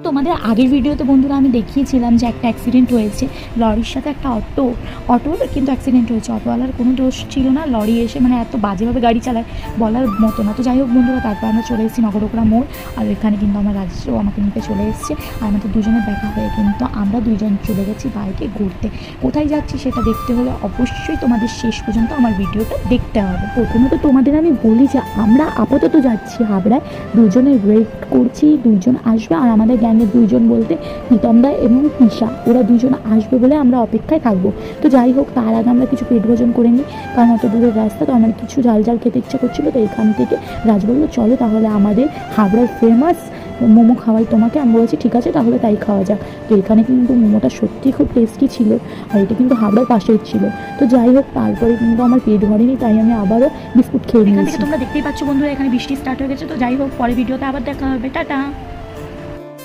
তোমাদের আগের ভিডিওতে বন্ধুরা আমি দেখিয়েছিলাম যে একটা অ্যাক্সিডেন্ট হয়েছে লরির সাথে, একটা অটোর কিন্তু অ্যাক্সিডেন্ট হয়েছে। অটোওয়ালার কোনো দোষ ছিল না, লরি এসে মানে এত বাজেভাবে গাড়ি চালায় বলার মতো না। তো যাই হোক বন্ধুরা, তারপর আমরা চলে এসেছি নগরকোড়া মোড়, আর এখানে কিন্তু আমার রাজেশও আমাকে নিতে চলে এসেছে। আর আমাদের দুজনের দেখা হয়ে কিন্তু আমরা দুইজন চলে গেছি বাইকে ঘুরতে। কোথায় যাচ্ছি সেটা দেখতে হলে অবশ্যই তোমাদের শেষ পর্যন্ত আমার ভিডিওটা দেখতে হবে। প্রথমত তোমাদের আমি বলি যে আমরা আপাতত যাচ্ছি হাবড়ায়, দুজনে ওয়েট করছি, দুইজন আসবে। আর আমাদের গ্যাংয়ের দুইজন বলতে প্রীতমদা এবং তিশা, ওরা দুজন আসবে বলে আমরা অপেক্ষায় থাকবো। তো যাই হোক, তার আগে আমরা কিছু পেট ভোজন করে নিই, কারণ অত দূরের রাস্তা। তো আমার কিছু ঝাল খেতে ইচ্ছে করছিলো, তো এখান থেকে রাজ বললো চলো তাহলে আমাদের হাবড়ার ফেমাস মোমো খাওয়াই তোমাকে। আমি বলেছি ঠিক আছে তাহলে তাই খাওয়া যাক। তো এখানে কিন্তু মোমোটা সত্যিই খুব টেস্টি ছিল, আর এটা কিন্তু হাবড়ার পাশেই ছিল। তো যাই হোক, তারপরে কিন্তু আমার পেট ভরেনি, তাই আমি আবারও বিস্কুট খেয়ে নিয়েছি। তোমরা দেখতেই পাচ্ছ বন্ধুরা, এখানে বৃষ্টি স্টার্ট হয়ে গেছে। তো যাই হোক, পরে ভিডিওতে আবার দেখা হবে, টাটা।